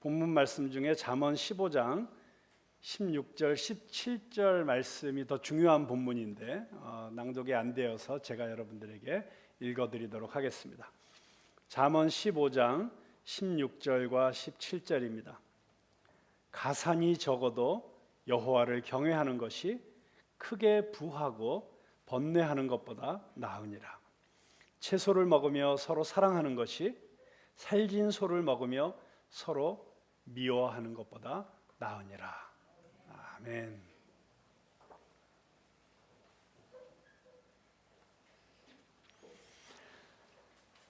본문 말씀 중에 잠언 15장 16절, 17절 말씀이 더 중요한 본문인데 낭독이 안 되어서 제가 여러분들에게 읽어드리도록 하겠습니다. 잠언 15장 16절과 17절입니다. 가산이 적어도 여호와를 경외하는 것이 크게 부하고 번뇌하는 것보다 나으니라. 채소를 먹으며 서로 사랑하는 것이 살진 소를 먹으며 서로 미워하는 것보다 나으니라. 아멘.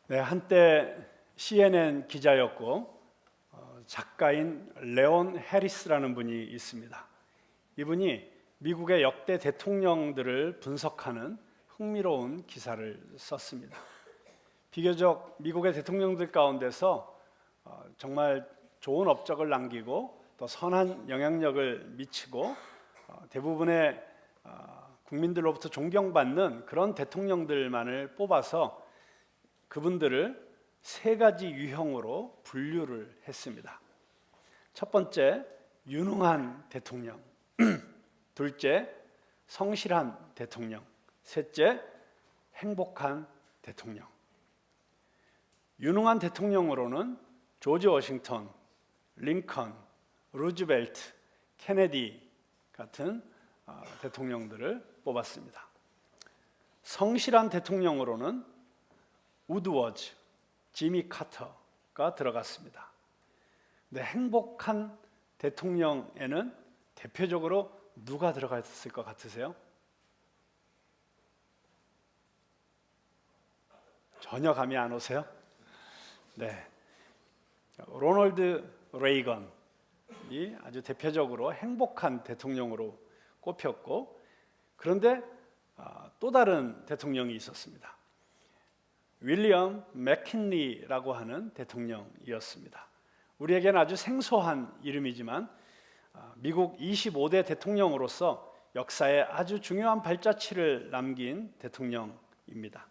네, 한때 CNN 기자였고 작가인 레온 해리스라는 분이 있습니다. 이분이 미국의 역대 대통령들을 분석하는 흥미로운 기사를 썼습니다. 비교적 미국의 대통령들 가운데서 정말 좋은 업적을 남기고 또 선한 영향력을 미치고 대부분의 국민들로부터 존경받는 그런 대통령들만을 뽑아서 그분들을 세 가지 유형으로 분류를 했습니다. 첫 번째, 유능한 대통령. 둘째, 성실한 대통령. 셋째, 행복한 대통령. 유능한 대통령으로는 조지 워싱턴, 링컨, 루즈벨트, 케네디 같은 대통령들을 뽑았습니다. 성실한 대통령으로는 우드워즈, 지미 카터가 들어갔습니다. 근데 행복한 대통령에는 대표적으로 누가 들어갔을 것 같으세요? 전혀 감이 안 오세요? 네, 로널드 레이건이 아주 대표적으로 행복한 대통령으로 꼽혔고, 그런데 또 다른 대통령이 있었습니다. 윌리엄 맥킨리라고 하는 대통령이었습니다. 우리에게는 아주 생소한 이름이지만 미국 25대 대통령으로서 역사에 아주 중요한 발자취를 남긴 대통령입니다.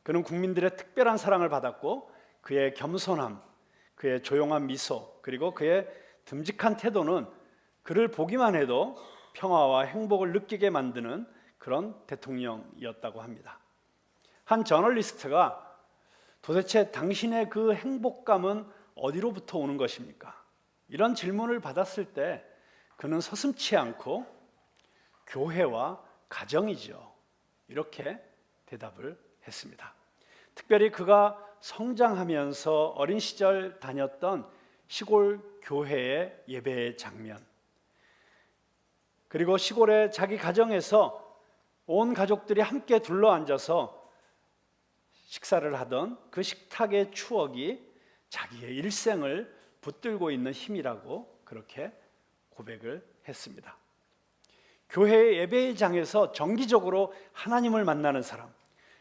그는 국민들의 특별한 사랑을 받았고 그의 겸손함, 그의 조용한 미소, 그리고 그의 듬직한 태도는 그를 보기만 해도 평화와 행복을 느끼게 만드는 그런 대통령이었다고 합니다. 한 저널리스트가 도대체 당신의 그 행복감은 어디로부터 오는 것입니까? 이런 질문을 받았을 때 그는 서슴지 않고 교회와 가정이죠, 이렇게 대답을 했습니다. 특별히 그가 성장하면서 어린 시절 다녔던 시골 교회의 예배 장면, 그리고 시골의 자기 가정에서 온 가족들이 함께 둘러앉아서 식사를 하던 그 식탁의 추억이 자기의 일생을 붙들고 있는 힘이라고 그렇게 고백을 했습니다. 교회의 예배장에서 정기적으로 하나님을 만나는 사람,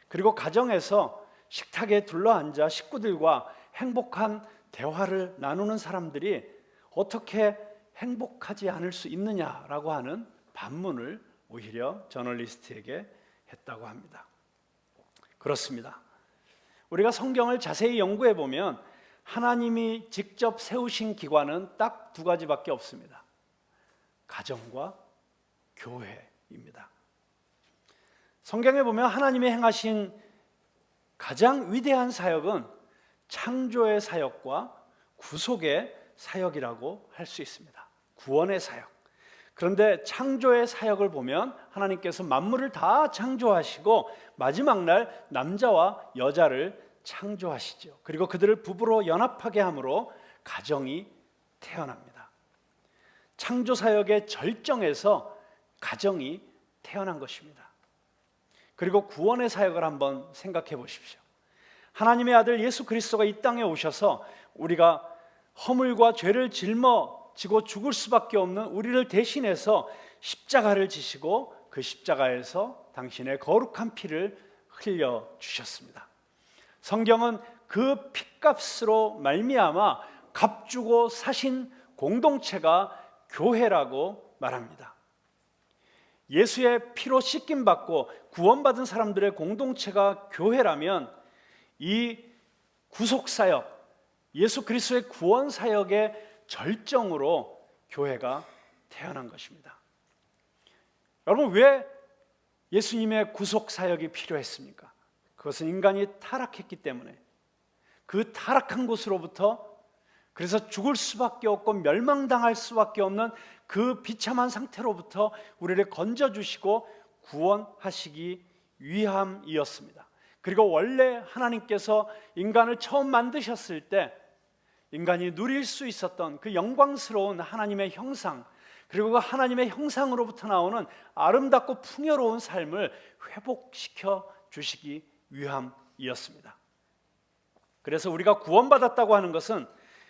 그리고 가정에서 식탁에 둘러앉아 식구들과 행복한 대화를 나누는 사람들이 어떻게 행복하지 않을 수 있느냐라고 하는 반문을 오히려 저널리스트에게 했다고 합니다. 그렇습니다. 우리가 성경을 자세히 연구해 보면 하나님이 직접 세우신 기관은 딱 두 가지밖에 없습니다. 가정과 교회입니다. 성경에 보면 하나님이 행하신 가장 위대한 사역은 창조의 사역과 구속의 사역이라고 할 수 있습니다. 구원의 사역. 그런데 창조의 사역을 보면 하나님께서 만물을 다 창조하시고 마지막 날 남자와 여자를 창조하시죠. 그리고 그들을 부부로 연합하게 함으로 가정이 태어납니다. 창조 사역의 절정에서 가정이 태어난 것입니다. 그리고 구원의 사역을 한번 생각해 보십시오. 하나님의 아들 예수 그리스도가 이 땅에 오셔서 우리가 허물과 죄를 짊어지고 죽을 수밖에 없는 우리를 대신해서 십자가를 지시고 그 십자가에서 당신의 거룩한 피를 흘려주셨습니다. 성경은 그 피값으로 말미암아 값주고 사신 공동체가 교회라고 말합니다. 예수의 피로 씻김받고 구원받은 사람들의 공동체가 교회라면 이 구속사역, 예수 그리스도의 구원 사역의 절정으로 교회가 태어난 것입니다. 여러분, 왜 예수님의 구속 사역이 필요했습니까? 그것은 인간이 타락했기 때문에, 그 타락한 곳으로부터, 그래서 죽을 수밖에 없고 멸망당할 수밖에 없는 그 비참한 상태로부터 우리를 건져주시고 구원하시기 위함이었습니다. 그리고 원래 하나님께서 인간을 처음 만드셨을 때 인간이 누릴 수 있었던 그 영광스러운 하나님의 형상, 그리고 그 하나님의 형상으로부터 나오는 아름답고 풍요로운 삶을 회복시켜 주시기 위함이었습니다. 그래서 우리가 구원받았다고 하는 것은,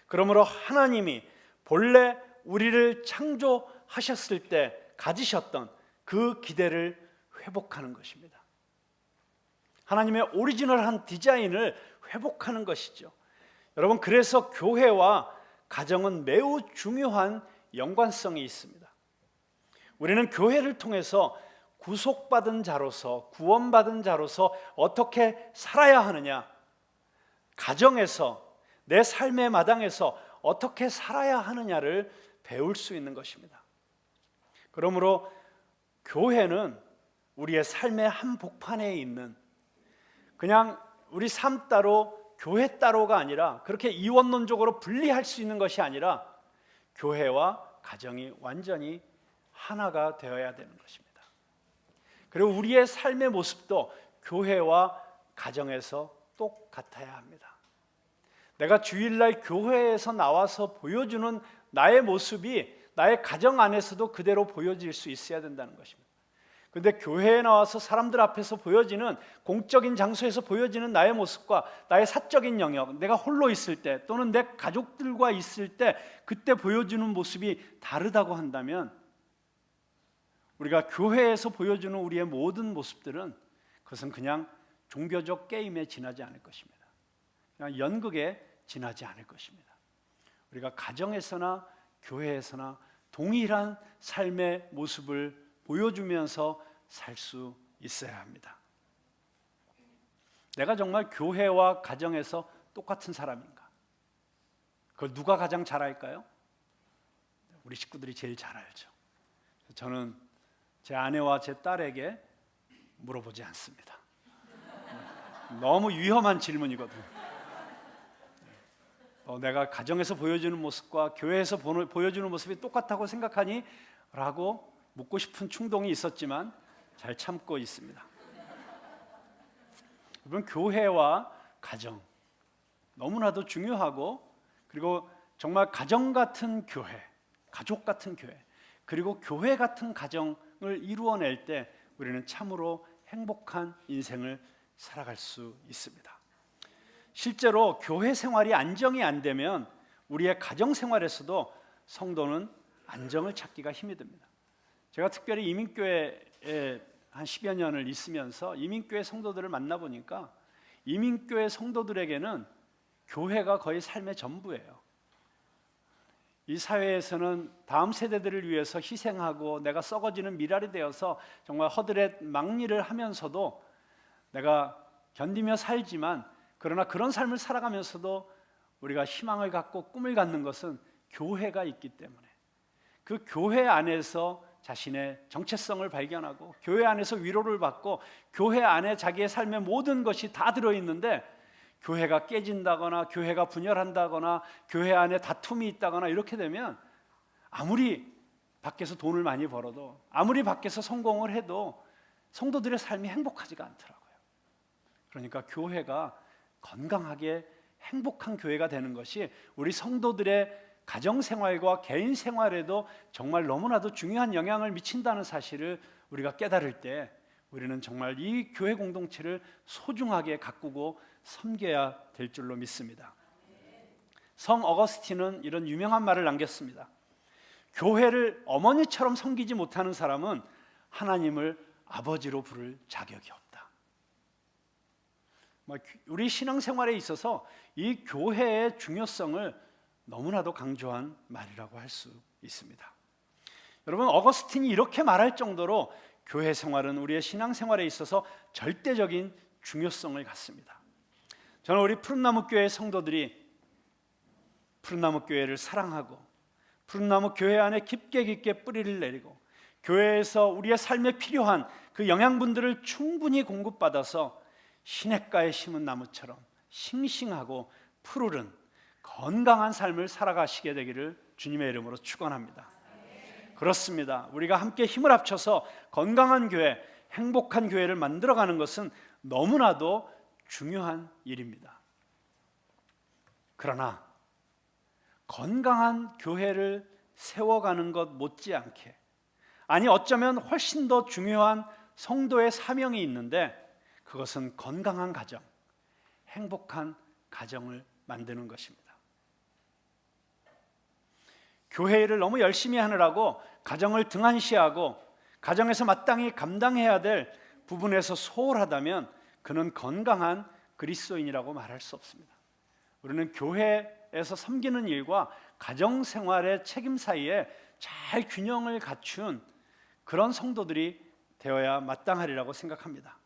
그러므로 하나님이 본래 우리를 창조하셨을 때 가지셨던 그 기대를 회복하는 것입니다. 하나님의 오리지널한 디자인을 회복하는 것이죠. 여러분, 그래서 교회와 가정은 매우 중요한 연관성이 있습니다. 우리는 교회를 통해서 구속받은 자로서, 구원받은 자로서 어떻게 살아야 하느냐, 가정에서, 내 삶의 마당에서 어떻게 살아야 하느냐를 배울 수 있는 것입니다. 그러므로 교회는 우리의 삶의 한복판에 있는, 그냥 우리 삶 따로 교회 따로가 아니라, 그렇게 이원론적으로 분리할 수 있는 것이 아니라 교회와 가정이 완전히 하나가 되어야 되는 것입니다. 그리고 우리의 삶의 모습도 교회와 가정에서 똑같아야 합니다. 내가 주일날 교회에서 나와서 보여주는 나의 모습이 나의 가정 안에서도 그대로 보여질 수 있어야 된다는 것입니다. 그런데 교회에 나와서 사람들 앞에서 보여지는, 공적인 장소에서 보여지는 나의 모습과 나의 사적인 영역, 내가 홀로 있을 때 또는 내 가족들과 있을 때 그때 보여주는 모습이 다르다고 한다면, 우리가 교회에서 보여주는 우리의 모든 모습들은 그것은 그냥 종교적 게임에 지나지 않을 것입니다. 그냥 연극에 지나지 않을 것입니다. 우리가 가정에서나 교회에서나 동일한 삶의 모습을 보여주면서 살 수 있어야 합니다. 내가 정말 교회와 가정에서 똑같은 사람인가? 그걸 누가 가장 잘 알까요? 우리 식구들이 제일 잘 알죠. 저는 제 아내와 제 딸에게 물어보지 않습니다. 너무 위험한 질문이거든요. 내가 가정에서 보여주는 모습과 교회에서 보여주는 모습이 똑같다고 생각하니? 라고 묻고 싶은 충동이 있었지만 잘 참고 있습니다. 여러분, 교회와 가정 너무나도 중요하고, 그리고 정말 가정 같은 교회, 가족 같은 교회, 그리고 교회 같은 가정을 이루어낼 때 우리는 참으로 행복한 인생을 살아갈 수 있습니다. 실제로 교회 생활이 안정이 안 되면 우리의 가정 생활에서도 성도는 안정을 찾기가 힘이 듭니다. 제가 특별히 이민교회에 한 10여 년을 있으면서 이민교회 성도들을 만나보니까, 이민교회 성도들에게는 교회가 거의 삶의 전부예요. 이 사회에서는 다음 세대들을 위해서 희생하고 내가 썩어지는 미랄이 되어서 정말 허들의 막리를 하면서도 내가 견디며 살지만, 그러나 그런 삶을 살아가면서도 우리가 희망을 갖고 꿈을 갖는 것은 교회가 있기 때문에, 그 교회 안에서 자신의 정체성을 발견하고 교회 안에서 위로를 받고 교회 안에 자기의 삶의 모든 것이 다 들어있는데, 교회가 깨진다거나 교회가 분열한다거나 교회 안에 다툼이 있다거나 이렇게 되면 아무리 밖에서 돈을 많이 벌어도, 아무리 밖에서 성공을 해도 성도들의 삶이 행복하지가 않더라고요. 그러니까 교회가 건강하게 행복한 교회가 되는 것이 우리 성도들의 가정생활과 개인 생활에도 정말 너무나도 중요한 영향을 미친다는 사실을 우리가 깨달을 때, 우리는 정말 이 교회 공동체를 소중하게 가꾸고 섬겨야 될 줄로 믿습니다. 성 어거스틴은 이런 유명한 말을 남겼습니다. 교회를 어머니처럼 섬기지 못하는 사람은 하나님을 아버지로 부를 자격이 없다. 우리 신앙생활에 있어서 이 교회의 중요성을 너무나도 강조한 말이라고 할 수 있습니다. 여러분, 어거스틴이 이렇게 말할 정도로 교회 생활은 우리의 신앙생활에 있어서 절대적인 중요성을 갖습니다. 저는 우리 푸른나무 교회 성도들이 푸른나무 교회를 사랑하고 푸른나무 교회 안에 깊게 뿌리를 내리고 교회에서 우리의 삶에 필요한 그 영양분들을 충분히 공급받아서 시냇가에 심은 나무처럼 싱싱하고 푸르른 건강한 삶을 살아가시게 되기를 주님의 이름으로 축원합니다. 그렇습니다. 우리가 함께 힘을 합쳐서 건강한 교회, 행복한 교회를 만들어가는 것은 너무나도 중요한 일입니다. 그러나 건강한 교회를 세워가는 것 못지않게, 아니 어쩌면 훨씬 더 중요한 성도의 사명이 있는데, 그것은 건강한 가정, 행복한 가정을 만드는 것입니다. 교회 일을 너무 열심히 하느라고 가정을 등한시하고 가정에서 마땅히 감당해야 될 부분에서 소홀하다면 그는 건강한 그리스도인이라고 말할 수 없습니다. 우리는 교회에서 섬기는 일과 가정생활의 책임 사이에 잘 균형을 갖춘 그런 성도들이 되어야 마땅하리라고 생각합니다.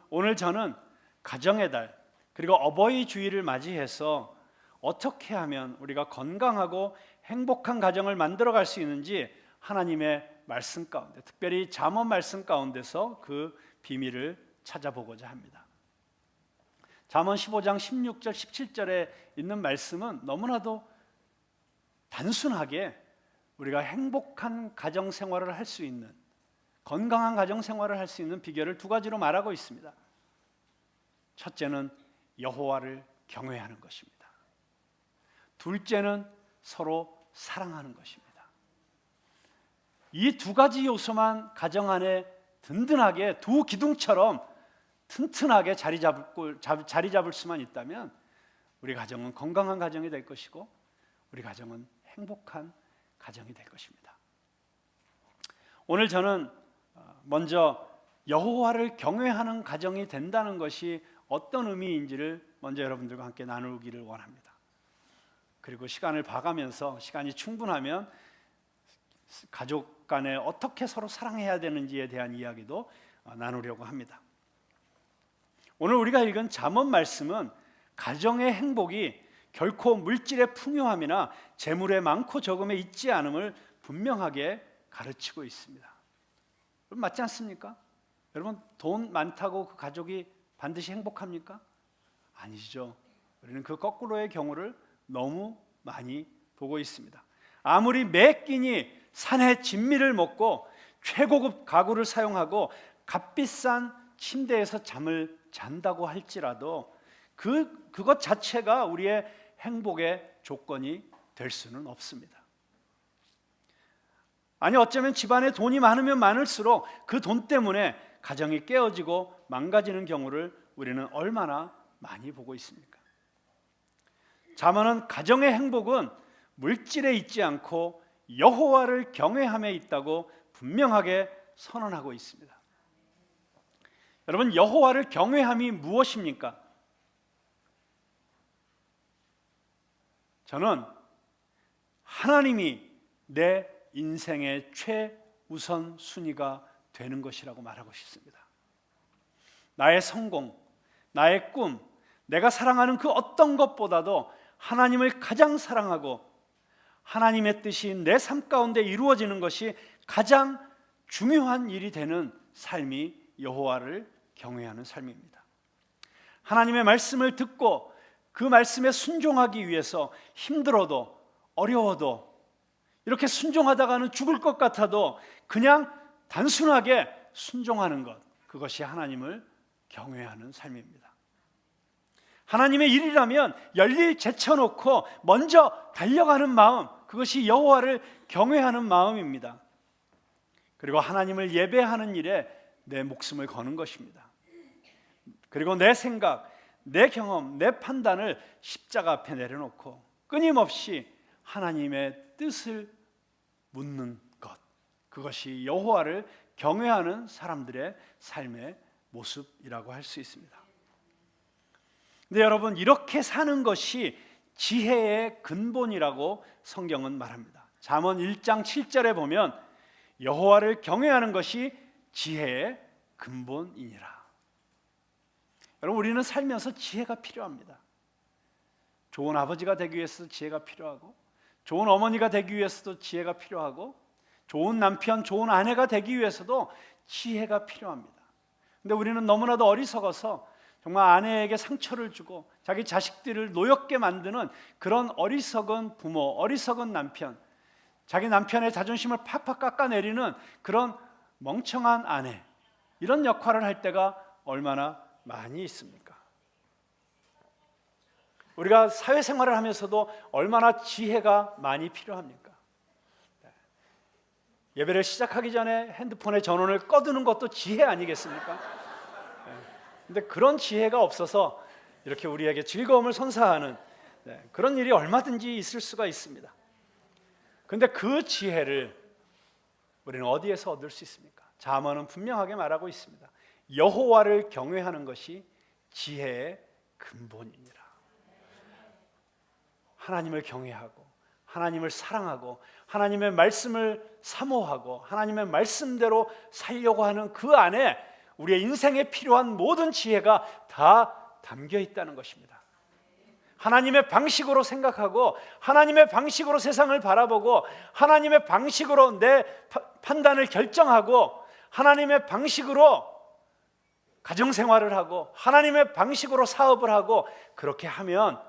오늘 저는 가정의 달, 그리고 어버이 주일을 맞이해서 어떻게 하면 우리가 건강하고 행복한 가정을 만들어갈 수 있는지 하나님의 말씀 가운데, 특별히 잠언 말씀 가운데서 그 비밀을 찾아보고자 합니다. 잠언 15장 16절 17절에 있는 말씀은 너무나도 단순하게 우리가 행복한 가정 생활을 할 수 있는, 건강한 가정 생활을 할 수 있는 비결을 두 가지로 말하고 있습니다. 첫째는 여호와를 경외하는 것입니다. 둘째는 서로 사랑하는 것입니다. 이 두 가지 요소만 가정 안에 든든하게 두 기둥처럼 튼튼하게 자리 잡을 수만 있다면 우리 가정은 건강한 가정이 될 것이고 우리 가정은 행복한 가정이 될 것입니다. 오늘 저는 먼저 여호와를 경외하는 가정이 된다는 것이 어떤 의미인지를 먼저 여러분들과 함께 나누기를 원합니다. 그리고 시간을 봐가면서 시간이 충분하면 가족 간에 어떻게 서로 사랑해야 되는지에 대한 이야기도 나누려고 합니다. 오늘 우리가 읽은 잠언 말씀은 가정의 행복이 결코 물질의 풍요함이나 재물의 많고 적음에 있지 않음을 분명하게 가르치고 있습니다. 여러분 맞지 않습니까? 여러분 돈 많다고 그 가족이 반드시 행복합니까? 아니죠. 우리는 그 거꾸로의 경우를 너무 많이 보고 있습니다. 아무리 매 끼니 산의 진미를 먹고 최고급 가구를 사용하고 값비싼 침대에서 잠을 잔다고 할지라도 그것 자체가 우리의 행복의 조건이 될 수는 없습니다. 아니 어쩌면 집안에 돈이 많으면 많을수록 그 돈 때문에 가정이 깨어지고 망가지는 경우를 우리는 얼마나 많이 보고 있습니까? 잠언은 가정의 행복은 물질에 있지 않고 여호와를 경외함에 있다고 분명하게 선언하고 있습니다. 여러분 여호와를 경외함이 무엇입니까? 저는 하나님이 내 인생의 최우선 순위가 되는 것이라고 말하고 싶습니다. 나의 성공, 나의 꿈, 내가 사랑하는 그 어떤 것보다도 하나님을 가장 사랑하고 하나님의 뜻이 내 삶 가운데 이루어지는 것이 가장 중요한 일이 되는 삶이 여호와를 경외하는 삶입니다. 하나님의 말씀을 듣고 그 말씀에 순종하기 위해서 힘들어도 어려워도 이렇게 순종하다가는 죽을 것 같아도 그냥 단순하게 순종하는 것, 그것이 하나님을 경외하는 삶입니다. 하나님의 일이라면 열일 제쳐놓고 먼저 달려가는 마음, 그것이 여호와를 경외하는 마음입니다. 그리고 하나님을 예배하는 일에 내 목숨을 거는 것입니다. 그리고 내 생각, 내 경험, 내 판단을 십자가 앞에 내려놓고 끊임없이 하나님의 뜻을 묻는 것, 그것이 여호와를 경외하는 사람들의 삶의 모습이라고 할 수 있습니다. 근데 여러분 이렇게 사는 것이 지혜의 근본이라고 성경은 말합니다. 잠언 1장 7절에 보면 여호와를 경외하는 것이 지혜의 근본이니라. 여러분 우리는 살면서 지혜가 필요합니다. 좋은 아버지가 되기 위해서도 지혜가 필요하고, 좋은 어머니가 되기 위해서도 지혜가 필요하고, 좋은 남편, 좋은 아내가 되기 위해서도 지혜가 필요합니다. 근데 우리는 너무나도 어리석어서 정말 아내에게 상처를 주고 자기 자식들을 노엽게 만드는 그런 어리석은 부모, 어리석은 남편, 자기 남편의 자존심을 팍팍 깎아내리는 그런 멍청한 아내, 이런 역할을 할 때가 얼마나 많이 있습니까? 우리가 사회생활을 하면서도 얼마나 지혜가 많이 필요합니까? 예배를 시작하기 전에 핸드폰의 전원을 꺼두는 것도 지혜 아니겠습니까? 근데 그런 지혜가 없어서 이렇게 우리에게 즐거움을 선사하는 그런 일이 얼마든지 있을 수가 있습니다. 근데 그 지혜를 우리는 어디에서 얻을 수 있습니까? 잠언은 분명하게 말하고 있습니다. 여호와를 경외하는 것이 지혜의 근본이니라. 하나님을 경외하고 하나님을 사랑하고 하나님의 말씀을 사모하고 하나님의 말씀대로 살려고 하는 그 안에 우리의 인생에 필요한 모든 지혜가 다 담겨 있다는 것입니다. 하나님의 방식으로 생각하고 하나님의 방식으로 세상을 바라보고 하나님의 방식으로 내 판단을 결정하고 하나님의 방식으로 가정생활을 하고 하나님의 방식으로 사업을 하고, 그렇게 하면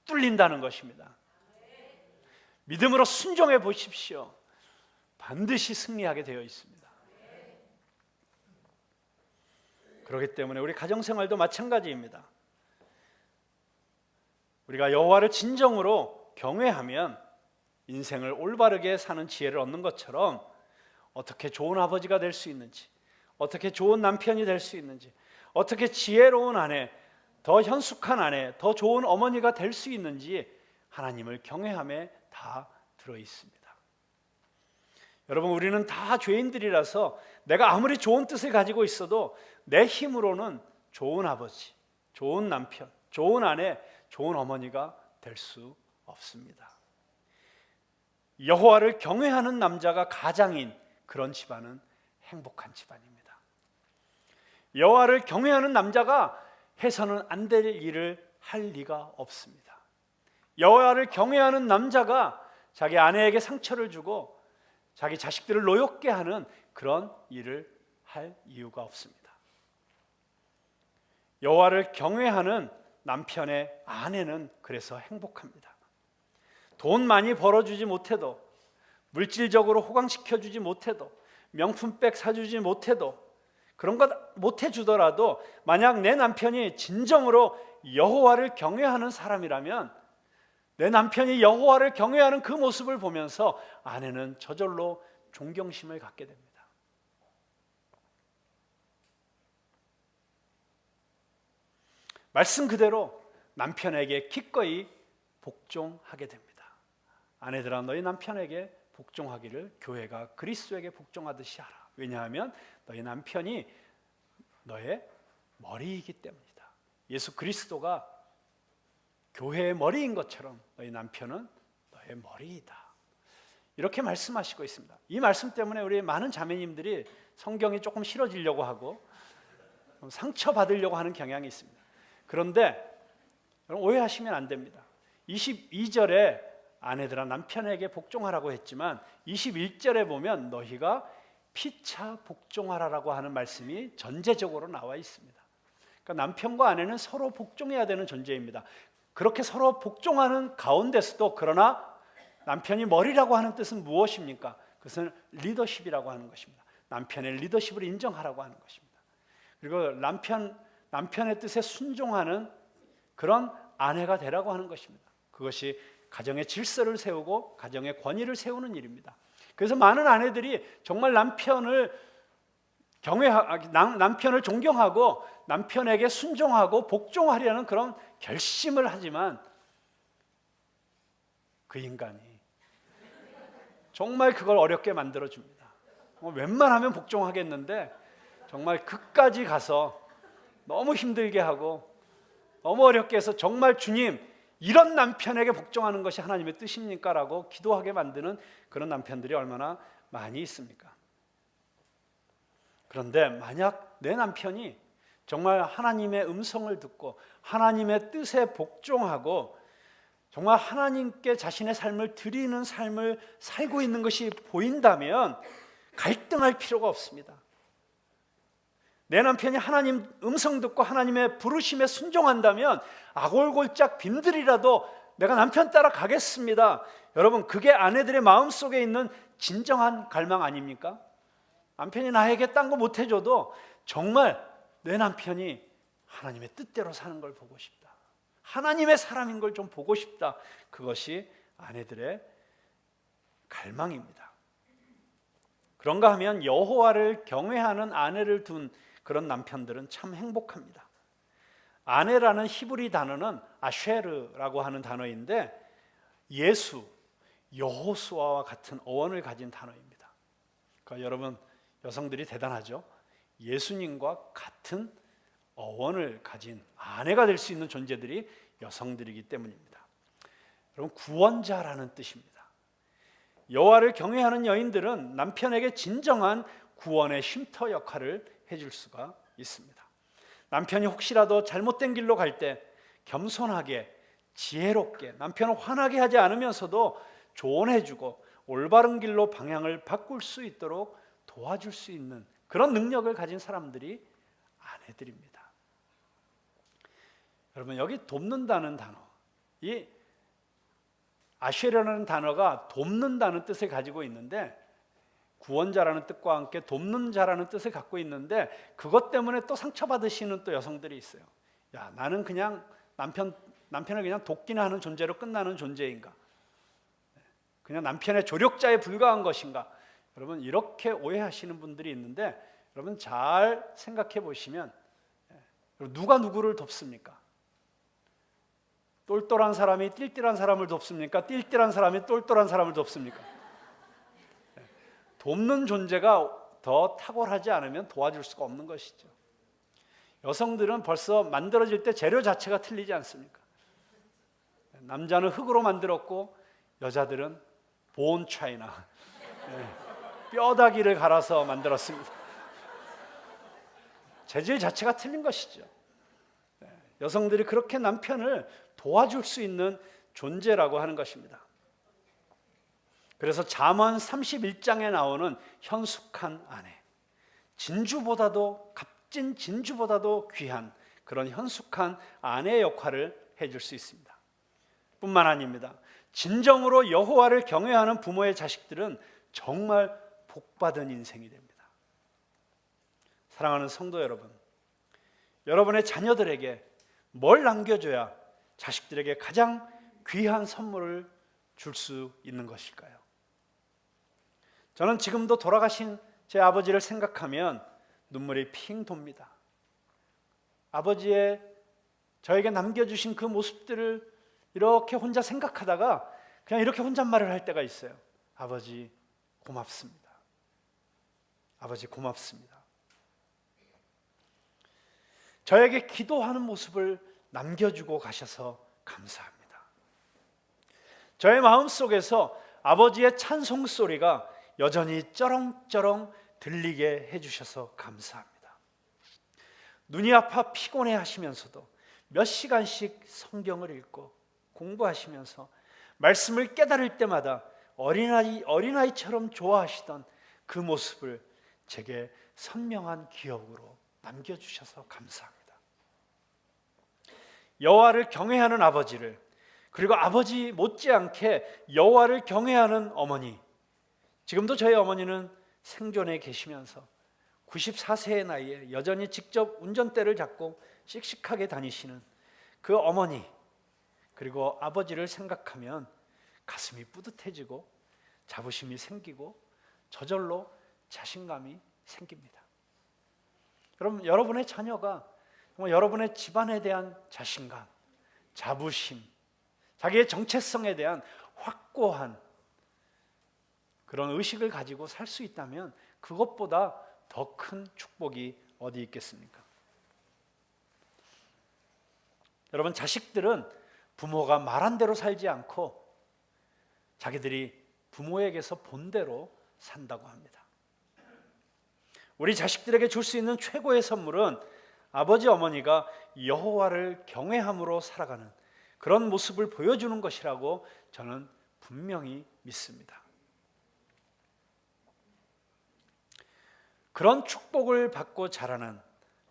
뚫린다는 것입니다. 믿음으로 순종해 보십시오. 반드시 승리하게 되어 있습니다. 그렇기 때문에 우리 가정생활도 마찬가지입니다. 우리가 여호와를 진정으로 경외하면 인생을 올바르게 사는 지혜를 얻는 것처럼 어떻게 좋은 아버지가 될 수 있는지, 어떻게 좋은 남편이 될 수 있는지, 어떻게 지혜로운 아내, 더 현숙한 아내, 더 좋은 어머니가 될 수 있는지 하나님을 경외함에 다 들어 있습니다. 여러분, 우리는 다 죄인들이라서 내가 아무리 좋은 뜻을 가지고 있어도 내 힘으로는 좋은 아버지, 좋은 남편, 좋은 아내, 좋은 어머니가 될 수 없습니다. 여호와를 경외하는 남자가 가장인 그런 집안은 행복한 집안입니다. 여호와를 경외하는 남자가 해서는 안 될 일을 할 리가 없습니다. 여호와를 경외하는 남자가 자기 아내에게 상처를 주고 자기 자식들을 노엽게 하는 그런 일을 할 이유가 없습니다. 여호와를 경외하는 남편의 아내는 그래서 행복합니다. 돈 많이 벌어주지 못해도, 물질적으로 호강시켜주지 못해도, 명품백 사주지 못해도, 그런 것 못해주더라도 만약 내 남편이 진정으로 여호와를 경외하는 사람이라면 내 남편이 여호와를 경외하는 그 모습을 보면서 아내는 저절로 존경심을 갖게 됩니다. 말씀 그대로 남편에게 기꺼이 복종하게 됩니다. 아내들아, 너희 남편에게 복종하기를 교회가 그리스도에게 복종하듯이 하라. 왜냐하면 너희 남편이 너의 머리이기 때문이다. 예수 그리스도가 교회의 머리인 것처럼 너희 남편은 너의 머리이다. 이렇게 말씀하시고 있습니다. 이 말씀 때문에 우리 많은 자매님들이 성경이 조금 싫어지려고 하고 상처받으려고 하는 경향이 있습니다. 그런데 오해하시면 안 됩니다. 22절에 아내들아 남편에게 복종하라고 했지만 21절에 보면 너희가 피차 복종하라라고 하는 말씀이 전제적으로 나와 있습니다. 그러니까 남편과 아내는 서로 복종해야 되는 존재입니다. 그렇게 서로 복종하는 가운데서도 그러나 남편이 머리라고 하는 뜻은 무엇입니까? 그것은 리더십이라고 하는 것입니다. 남편의 리더십을 인정하라고 하는 것입니다. 그리고 남편의 뜻에 순종하는 그런 아내가 되라고 하는 것입니다. 그것이 가정의 질서를 세우고 가정의 권위를 세우는 일입니다. 그래서 많은 아내들이 정말 남편을 존경하고 남편에게 순종하고 복종하려는 그런 결심을 하지만 그 인간이 정말 그걸 어렵게 만들어줍니다. 웬만하면 복종하겠는데 정말 그까지 가서 너무 힘들게 하고 너무 어렵게 해서 정말 주님, 이런 남편에게 복종하는 것이 하나님의 뜻입니까? 라고 기도하게 만드는 그런 남편들이 얼마나 많이 있습니까? 그런데 만약 내 남편이 정말 하나님의 음성을 듣고 하나님의 뜻에 복종하고 정말 하나님께 자신의 삶을 드리는 삶을 살고 있는 것이 보인다면 갈등할 필요가 없습니다. 내 남편이 하나님 음성 듣고 하나님의 부르심에 순종한다면 아골골짝 빈들이라도 내가 남편 따라 가겠습니다. 여러분, 그게 아내들의 마음속에 있는 진정한 갈망 아닙니까? 남편이 나에게 딴 거 못 해줘도 정말 내 남편이 하나님의 뜻대로 사는 걸 보고 싶다, 하나님의 사람인 걸 좀 보고 싶다. 그것이 아내들의 갈망입니다. 그런가 하면 여호와를 경외하는 아내를 둔 그런 남편들은 참 행복합니다. 아내라는 히브리 단어는 아쉐르라고 하는 단어인데 예수, 여호수아와 같은 어원을 가진 단어입니다. 그러니까 여러분, 여성들이 대단하죠. 예수님과 같은 어원을 가진 아내가 될 수 있는 존재들이 여성들이기 때문입니다. 여러분, 구원자라는 뜻입니다. 여호와를 경외하는 여인들은 남편에게 진정한 구원의 쉼터 역할을 해줄 수가 있습니다. 남편이 혹시라도 잘못된 길로 갈 때 겸손하게 지혜롭게 남편을 화나게 하지 않으면서도 조언해주고 올바른 길로 방향을 바꿀 수 있도록 도와줄 수 있는 그런 능력을 가진 사람들이 아내들입니다. 여러분, 여기 돕는다는 단어, 이 아쉐라는 단어가 돕는다는 뜻을 가지고 있는데 구원자라는 뜻과 함께 돕는 자라는 뜻을 갖고 있는데 그것 때문에 또 상처받으시는 또 여성들이 있어요. 야, 나는 그냥 남편을 그냥 돕기나 하는 존재로 끝나는 존재인가? 그냥 남편의 조력자에 불과한 것인가? 여러분, 이렇게 오해하시는 분들이 있는데 여러분 잘 생각해 보시면 누가 누구를 돕습니까? 똘똘한 사람이 띨띨한 사람을 돕습니까? 띨띨한 사람이 똘똘한 사람을 돕습니까? 돕는 존재가 더 탁월하지 않으면 도와줄 수가 없는 것이죠. 여성들은 벌써 만들어질 때 재료 자체가 틀리지 않습니까? 남자는 흙으로 만들었고 여자들은 본 차이나 뼈다귀를 갈아서 만들었습니다. 재질 자체가 틀린 것이죠. 여성들이 그렇게 남편을 도와줄 수 있는 존재라고 하는 것입니다. 그래서 잠언 31장에 나오는 현숙한 아내, 진주보다도 값진 진주보다도 귀한 그런 현숙한 아내의 역할을 해줄 수 있습니다. 뿐만 아닙니다. 진정으로 여호와를 경외하는 부모의 자식들은 정말 복받은 인생이 됩니다. 사랑하는 성도 여러분, 여러분의 자녀들에게 뭘 남겨줘야 자식들에게 가장 귀한 선물을 줄 수 있는 것일까요? 저는 지금도 돌아가신 제 아버지를 생각하면 눈물이 핑 돕니다. 아버지의 저에게 남겨주신 그 모습들을 이렇게 혼자 생각하다가 그냥 이렇게 혼잣말을 할 때가 있어요. 아버지 고맙습니다. 아버지 고맙습니다. 저에게 기도하는 모습을 남겨주고 가셔서 감사합니다. 저의 마음속에서 아버지의 찬송 소리가 여전히 쩌렁쩌렁 들리게 해주셔서 감사합니다. 눈이 아파 피곤해 하시면서도 몇 시간씩 성경을 읽고 공부하시면서 말씀을 깨달을 때마다 어린아이처럼 좋아하시던 그 모습을 제게 선명한 기억으로 남겨주셔서 감사합니다. 여호와를 경외하는 아버지를, 그리고 아버지 못지않게 여호와를 경외하는 어머니, 지금도 저희 어머니는 생존해 계시면서 94세의 나이에 여전히 직접 운전대를 잡고 씩씩하게 다니시는 그 어머니, 그리고 아버지를 생각하면 가슴이 뿌듯해지고 자부심이 생기고 저절로 자신감이 생깁니다. 여러분의 자녀가 정말 여러분의 집안에 대한 자신감, 자부심, 자기의 정체성에 대한 확고한 그런 의식을 가지고 살 수 있다면 그것보다 더 큰 축복이 어디 있겠습니까? 여러분, 자식들은 부모가 말한 대로 살지 않고 자기들이 부모에게서 본 대로 산다고 합니다. 우리 자식들에게 줄 수 있는 최고의 선물은 아버지 어머니가 여호와를 경외함으로 살아가는 그런 모습을 보여주는 것이라고 저는 분명히 믿습니다. 그런 축복을 받고 자라는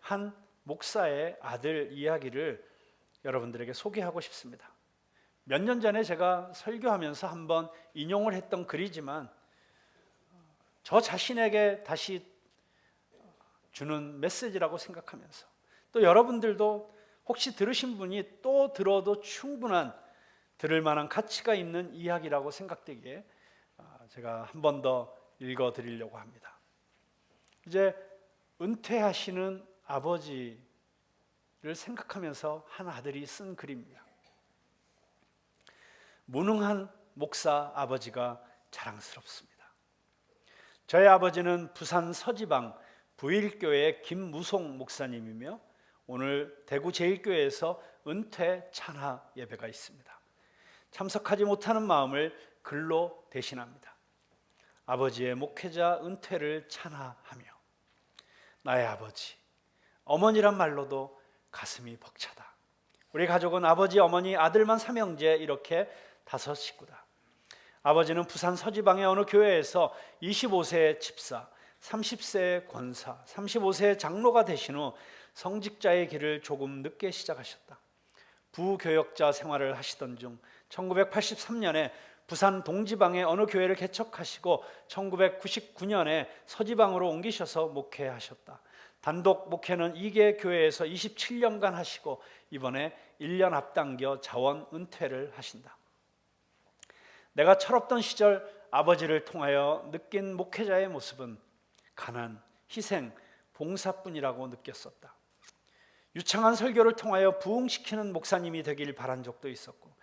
한 목사의 아들 이야기를 여러분들에게 소개하고 싶습니다. 몇 년 전에 제가 설교하면서 한번 인용을 했던 글이지만 저 자신에게 다시 주는 메시지라고 생각하면서, 또 여러분들도 혹시 들으신 분이 또 들어도 충분한, 들을 만한 가치가 있는 이야기라고 생각되기에 제가 한 번 더 읽어드리려고 합니다. 이제 은퇴하시는 아버지를 생각하면서 한 아들이 쓴 글입니다. 무능한 목사 아버지가 자랑스럽습니다. 저희 아버지는 부산 서지방 부일교회 김무송 목사님이며 오늘 대구 제1교회에서 은퇴 찬하 예배가 있습니다. 참석하지 못하는 마음을 글로 대신합니다. 아버지의 목회자 은퇴를 찬하하며, 나의 아버지, 어머니란 말로도 가슴이 벅차다. 우리 가족은 아버지, 어머니, 아들만 삼형제 이렇게 5 식구다. 아버지는 부산 서지방의 어느 교회에서 25세의 집사, 30세의 권사, 35세의 장로가 되신 후 성직자의 길을 조금 늦게 시작하셨다. 부교역자 생활을 하시던 중 1983년에 부산 동지방의 어느 교회를 개척하시고 1999년에 서지방으로 옮기셔서 목회하셨다. 단독 목회는 2개 교회에서 27년간 하시고 이번에 1년 앞당겨 자원 은퇴를 하신다. 내가 철없던 시절 아버지를 통하여 느낀 목회자의 모습은 가난, 희생, 봉사뿐이라고 느꼈었다. 유창한 설교를 통하여 부흥시키는 목사님이 되길 바란 적도 있었고,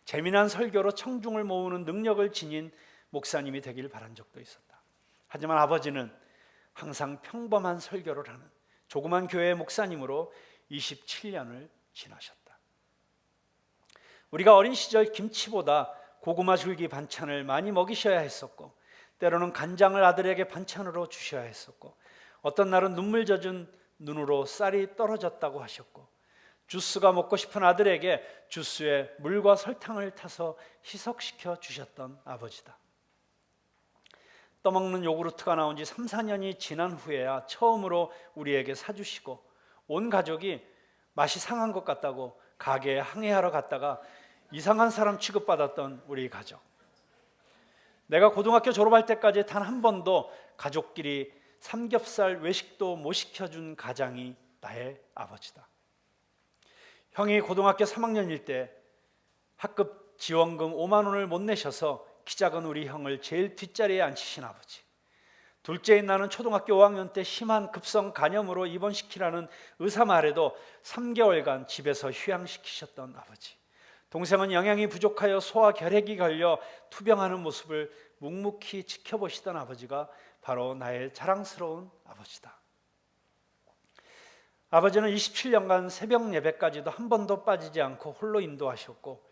재미난 설교로 청중을 모으는 능력을 지닌 목사님이 되길 바란 적도 있었다. 하지만 아버지는 항상 평범한 설교를 하는 조그만 교회의 목사님으로 27년을 지나셨다. 우리가 어린 시절 김치보다 고구마 줄기 반찬을 많이 먹이셔야 했었고, 때로는 간장을 아들에게 반찬으로 주셔야 했었고, 어떤 날은 눈물 젖은 눈으로 쌀이 떨어졌다고 하셨고, 주스가 먹고 싶은 아들에게 주스에 물과 설탕을 타서 희석시켜 주셨던 아버지다. 떠먹는 요구르트가 나온 지 3, 4년이 지난 후에야 처음으로 우리에게 사주시고, 온 가족이 맛이 상한 것 같다고 가게에 항해하러 갔다가 이상한 사람 취급받았던 우리 가족. 내가 고등학교 졸업할 때까지 단 한 번도 가족끼리 삼겹살 외식도 못 시켜준 가장이 나의 아버지다. 형이 고등학교 3학년일 때 학급 지원금 5만 원을 못 내셔서 키 작은 우리 형을 제일 뒷자리에 앉히신 아버지. 둘째인 나는 초등학교 5학년 때 심한 급성 간염으로 입원시키라는 의사 말에도 3개월간 집에서 휴양시키셨던 아버지. 동생은 영양이 부족하여 소화 결핵이 걸려 투병하는 모습을 묵묵히 지켜보시던 아버지가 바로 나의 자랑스러운 아버지다. 아버지는 27년간 새벽 예배까지도 한 번도 빠지지 않고 홀로 인도하셨고,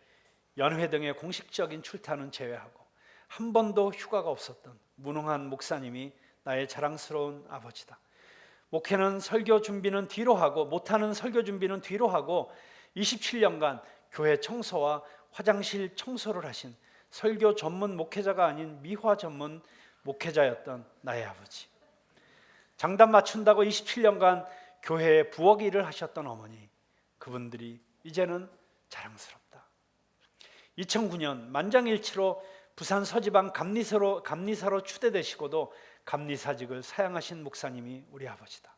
연회 등의 공식적인 출타는 제외하고 한 번도 휴가가 없었던 무능한 목사님이 나의 자랑스러운 아버지다. 목회는 설교 준비는 뒤로 하고, 못하는 설교 준비는 뒤로 하고 27년간 교회 청소와 화장실 청소를 하신 설교 전문 목회자가 아닌 미화 전문 목회자였던 나의 아버지. 장단 맞춘다고 27년간 교회에 부엌 일을 하셨던 어머니, 그분들이 이제는 자랑스럽다. 2009년 만장일치로 부산 서지방 감리사로 추대되시고도 감리사직을 사양하신 목사님이 우리 아버지다.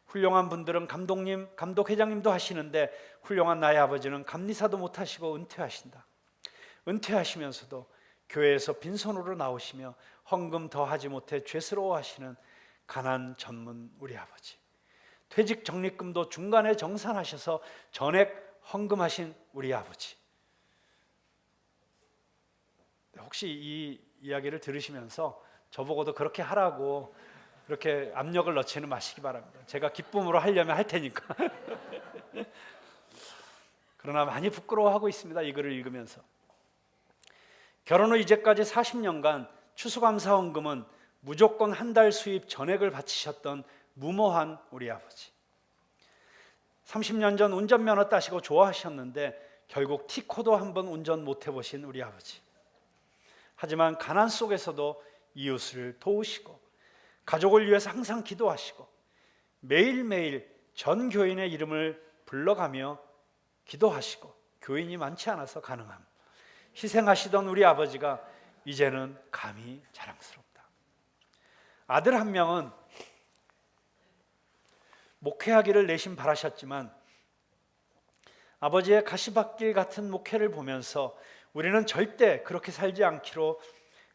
훌륭한 분들은 감독님, 감독회장님도 하시는데 훌륭한 나의 아버지는 감리사도 못하시고 은퇴하신다. 은퇴하시면서도 교회에서 빈손으로 나오시며 헌금 더 하지 못해 죄스러워하시는 가난 전문 우리 아버지. 퇴직 적립금도 중간에 정산하셔서 전액 헌금하신 우리 아버지. 혹시 이 이야기를 들으시면서 저보고도 그렇게 하라고 그렇게 압력을 넣지는 마시기 바랍니다. 제가 기쁨으로 하려면 할 테니까. 그러나 많이 부끄러워하고 있습니다. 이 글을 읽으면서. 결혼 후 이제까지 40년간 추수감사헌금은 무조건 한 달 수입 전액을 바치셨던 무모한 우리 아버지. 30년 전 운전면허 따시고 좋아하셨는데 결국 티코도 한번 운전 못 해보신 우리 아버지. 하지만 가난 속에서도 이웃을 도우시고 가족을 위해서 항상 기도하시고 매일매일 전 교인의 이름을 불러가며 기도하시고, 교인이 많지 않아서 가능함, 희생하시던 우리 아버지가 이제는 감히 자랑스럽다. 아들 한 명은 목회하기를 내심 바라셨지만 아버지의 가시밭길 같은 목회를 보면서 우리는 절대 그렇게 살지 않기로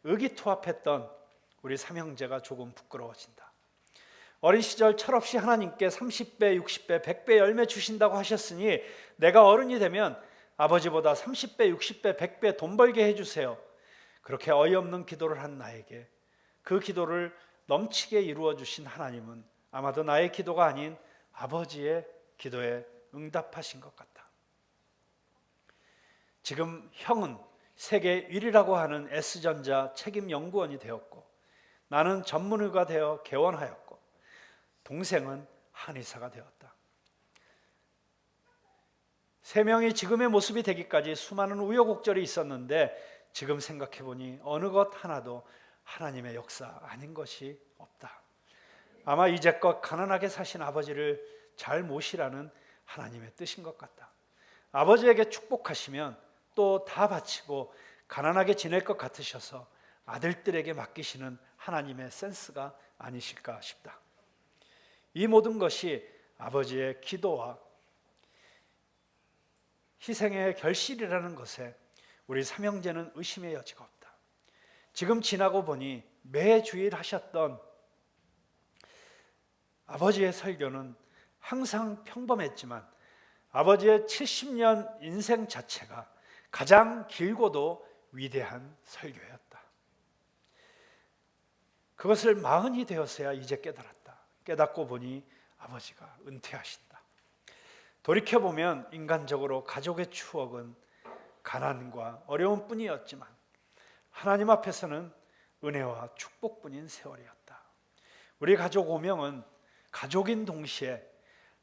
의기투합했던 우리 삼형제가 조금 부끄러워진다. 어린 시절 철없이 하나님께 30배, 60배, 100배 열매 주신다고 하셨으니 내가 어른이 되면 아버지보다 30배, 60배, 100배 돈 벌게 해주세요. 그렇게 어이없는 기도를 한 나에게 그 기도를 넘치게 이루어 주신 하나님은 아마도 나의 기도가 아닌 아버지의 기도에 응답하신 것 같다. 지금 형은 세계 1위라고 하는 S전자 책임연구원이 되었고, 나는 전문의가 되어 개원하였고, 동생은 한의사가 되었다. 세 명이 지금의 모습이 되기까지 수많은 우여곡절이 있었는데 지금 생각해보니 어느 것 하나도 하나님의 역사 아닌 것이 없다. 아마 이제껏 가난하게 사신 아버지를 잘 모시라는 하나님의 뜻인 것 같다. 아버지에게 축복하시면 또 다 바치고 가난하게 지낼 것 같으셔서 아들들에게 맡기시는 하나님의 센스가 아니실까 싶다. 이 모든 것이 아버지의 기도와 희생의 결실이라는 것에 우리 삼형제는 의심의 여지가 없다. 지금 지나고 보니 매 주일 하셨던 아버지의 설교는 항상 평범했지만 아버지의 70년 인생 자체가 가장 길고도 위대한 설교였다. 그것을 마흔이 되었어야 이제 깨달았다. 깨닫고 보니 아버지가 은퇴하신다. 돌이켜보면 인간적으로 가족의 추억은 가난과 어려움 뿐이었지만 하나님 앞에서는 은혜와 축복뿐인 세월이었다. 우리 가족 5명은 가족인 동시에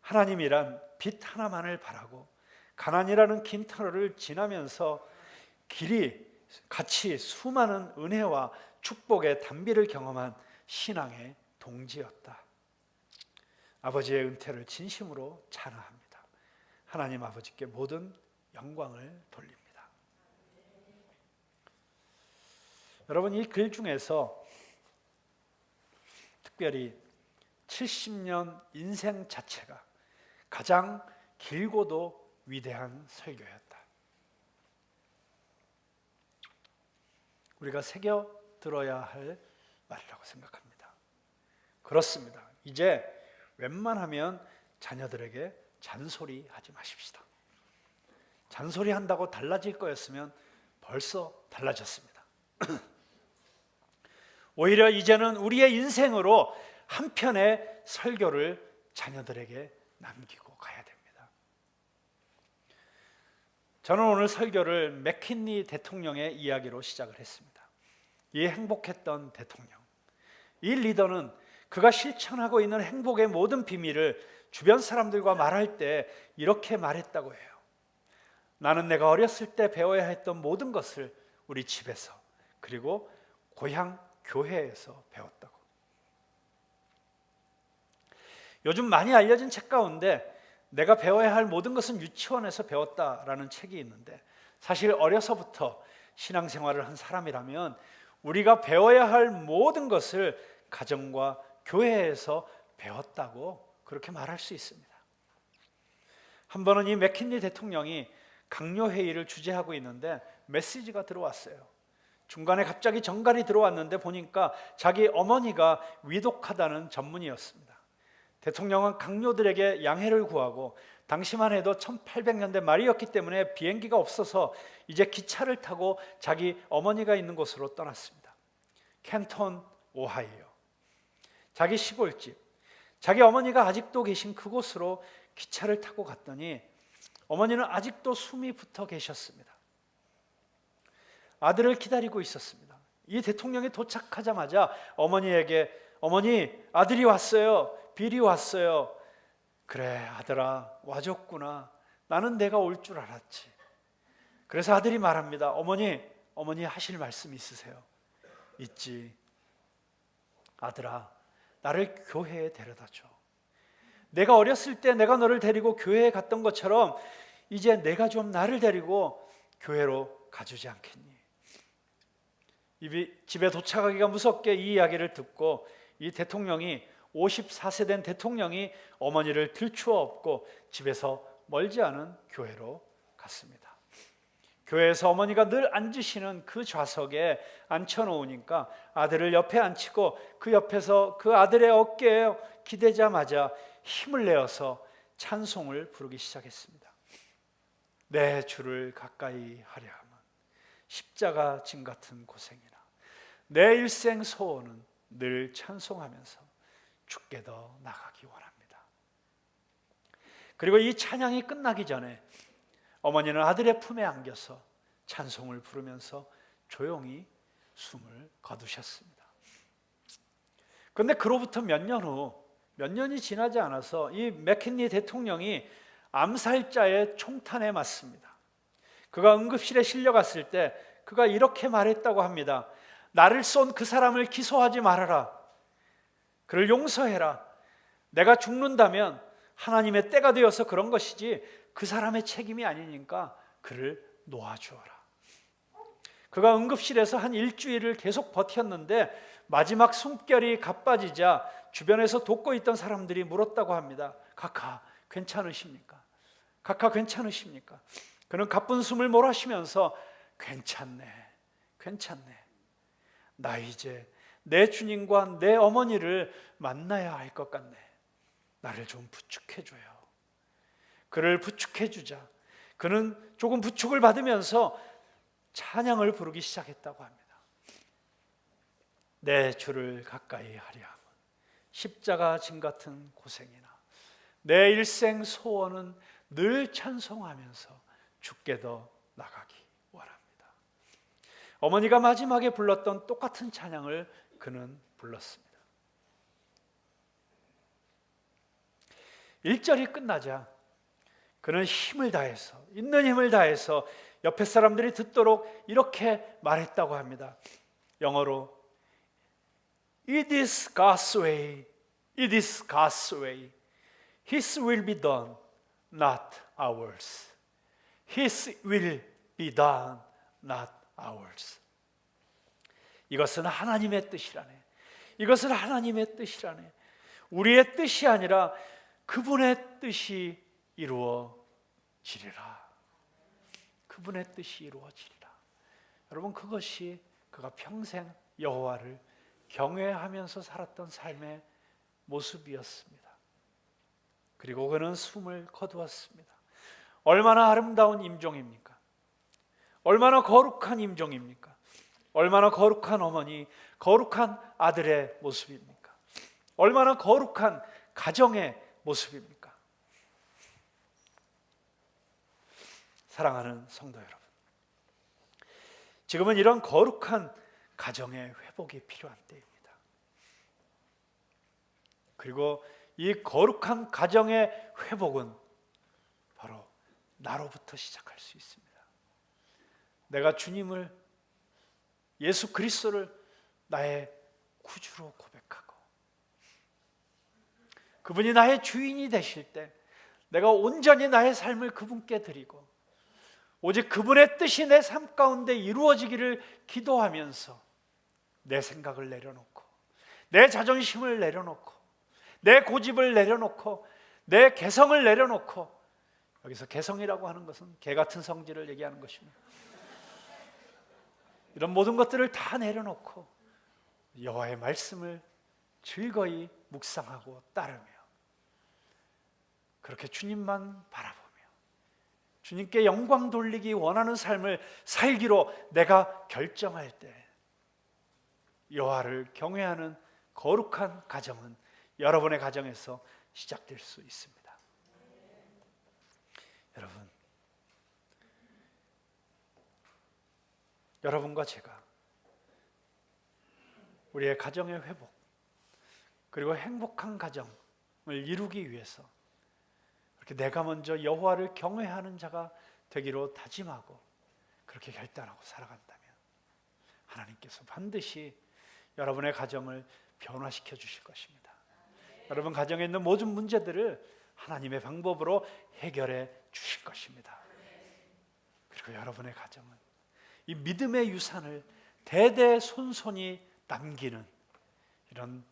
하나님이란 빛 하나만을 바라고 가난이라는 긴 터널을 지나면서 길이 같이 수많은 은혜와 축복의 단비를 경험한 신앙의 동지였다. 아버지의 은퇴를 진심으로 찬양합니다. 하나님 아버지께 모든 영광을 돌립니다. 여러분, 이 글 중에서 특별히 70년 인생 자체가 가장 길고도 위대한 설교였다. 우리가 새겨 들어야 할 말이라고 생각합니다. 그렇습니다. 이제 웬만하면 자녀들에게 잔소리하지 마십시다. 잔소리한다고 달라질 거였으면 벌써 달라졌습니다. 오히려 이제는 우리의 인생으로 한 편의 설교를 자녀들에게 남기고 가야 됩니다. 저는 오늘 설교를 맥킨리 대통령의 이야기로 시작을 했습니다. 이 행복했던 대통령, 이 리더는 그가 실천하고 있는 행복의 모든 비밀을 주변 사람들과 말할 때 이렇게 말했다고 해요. 나는 내가 어렸을 때 배워야 했던 모든 것을 우리 집에서 그리고 고향 교회에서 배웠다고. 요즘 많이 알려진 책 가운데 내가 배워야 할 모든 것은 유치원에서 배웠다라는 책이 있는데, 사실 어려서부터 신앙생활을 한 사람이라면 우리가 배워야 할 모든 것을 가정과 교회에서 배웠다고 그렇게 말할 수 있습니다. 한 번은 이 맥킨리 대통령이 강요회의를 주재하고 있는데 메시지가 들어왔어요. 중간에 갑자기 정갈이 들어왔는데 보니까 자기 어머니가 위독하다는 전문이었습니다. 대통령은 강요들에게 양해를 구하고 당시만 해도 1800년대 말이었기 때문에 비행기가 없어서 이제 기차를 타고 자기 어머니가 있는 곳으로 떠났습니다. 켄턴, 오하이오. 자기 시골집, 자기 어머니가 아직도 계신 그곳으로 기차를 타고 갔더니 어머니는 아직도 숨이 붙어 계셨습니다. 아들을 기다리고 있었습니다. 이 대통령이 도착하자마자 어머니에게, 어머니, 아들이 왔어요. 빌이 왔어요. 그래, 아들아, 와줬구나. 나는 내가 올 줄 알았지. 그래서 아들이 말합니다. 어머니 하실 말씀 있으세요? 있지. 아들아, 나를 교회에 데려다 줘. 내가 어렸을 때 내가 너를 데리고 교회에 갔던 것처럼 이제 내가 좀 나를 데리고 교회로 가주지 않겠니? 집에 도착하기가 무섭게 이 이야기를 듣고 이 대통령이 54세 된 대통령이 어머니를 들추어 업고 집에서 멀지 않은 교회로 갔습니다. 교회에서 어머니가 늘 앉으시는 그 좌석에 앉혀놓으니까 아들을 옆에 앉히고 그 옆에서 그 아들의 어깨에 기대자마자 힘을 내어서 찬송을 부르기 시작했습니다. 내 주를 가까이 하려 함은 십자가 짐 같은 고생이나 내 일생 소원은 늘 찬송하면서 주께 더 나가기 원합니다. 그리고 이 찬양이 끝나기 전에 어머니는 아들의 품에 안겨서 찬송을 부르면서 조용히 숨을 거두셨습니다. 그런데 그로부터 몇 년이 지나지 않아서 이 맥킨리 대통령이 암살자의 총탄에 맞습니다. 그가 응급실에 실려갔을 때 그가 이렇게 말했다고 합니다. 나를 쏜 그 사람을 기소하지 말아라. 그를 용서해라. 내가 죽는다면 하나님의 때가 되어서 그런 것이지 그 사람의 책임이 아니니까 그를 놓아주어라. 그가 응급실에서 한 일주일을 계속 버텼는데 마지막 숨결이 가빠지자 주변에서 돕고 있던 사람들이 물었다고 합니다. 카카 괜찮으십니까? 카카 괜찮으십니까? 그는 가쁜 숨을 몰아쉬면서 괜찮네. 나 이제 내 주님과 내 어머니를 만나야 할 것 같네. 나를 좀 부축해줘요. 그를 부축해주자 그는 조금 부축을 받으면서 찬양을 부르기 시작했다고 합니다. 내 주를 가까이 하려 함은 십자가 짐 같은 고생이나 내 일생 소원은 늘 찬송하면서 주께 더 나가기 원합니다. 어머니가 마지막에 불렀던 똑같은 찬양을 그는 불렀습니다. 1절이 끝나자 그는 있는 힘을 다해서 옆에 사람들이 듣도록 이렇게 말했다고 합니다. 영어로 It is God's way. It is God's way. His will be done, not ours. His will be done, not ours. 이것은 하나님의 뜻이라네. 이것은 하나님의 뜻이라네. 우리의 뜻이 아니라 그분의 뜻이 이루어지리라. 그분의 뜻이 이루어지리라. 여러분, 그것이 그가 평생 여호와를 경외하면서 살았던 삶의 모습이었습니다. 그리고 그는 숨을 거두었습니다. 얼마나 아름다운 임종입니까? 얼마나 거룩한 임종입니까? 얼마나 거룩한 어머니, 거룩한 아들의 모습입니까? 얼마나 거룩한 가정의 모습입니까? 사랑하는 성도 여러분, 지금은 이런 거룩한 가정의 회복이 필요한 때입니다. 그리고 이 거룩한 가정의 회복은 바로 나로부터 시작할 수 있습니다. 내가 주님을, 예수 그리스도를 나의 구주로 고백하고 그분이 나의 주인이 되실 때 내가 온전히 나의 삶을 그분께 드리고 오직 그분의 뜻이 내 삶 가운데 이루어지기를 기도하면서 내 생각을 내려놓고 내 자존심을 내려놓고 내 고집을 내려놓고 내 개성을 내려놓고, 여기서 개성이라고 하는 것은 개 같은 성질을 얘기하는 것입니다. 이런 모든 것들을 다 내려놓고 여호와의 말씀을 즐거이 묵상하고 따르며 그렇게 주님만 바라보며 주님께 영광 돌리기 원하는 삶을 살기로 내가 결정할 때 여호와를 경외하는 거룩한 가정은 여러분의 가정에서 시작될 수 있습니다. 여러분과 제가 우리의 가정의 회복 그리고 행복한 가정을 이루기 위해서 이렇게 내가 먼저 여호와를 경외하는 자가 되기로 다짐하고 그렇게 결단하고 살아간다면 하나님께서 반드시 여러분의 가정을 변화시켜 주실 것입니다. 여러분 가정에 있는 모든 문제들을 하나님의 방법으로 해결해 주실 것입니다. 그리고 여러분의 가정은 이 믿음의 유산을 대대손손이 남기는 이런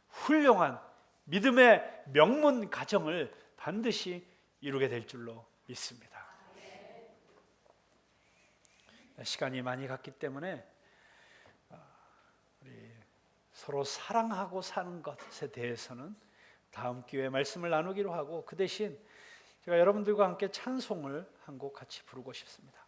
훌륭한 믿음의 명문 가정을 반드시 이루게 될 줄로 믿습니다. 시간이 많이 갔기 때문에 우리 서로 사랑하고 사는 것에 대해서는 다음 기회에 말씀을 나누기로 하고, 그 대신 제가 여러분들과 함께 찬송을 한 곡 같이 부르고 싶습니다.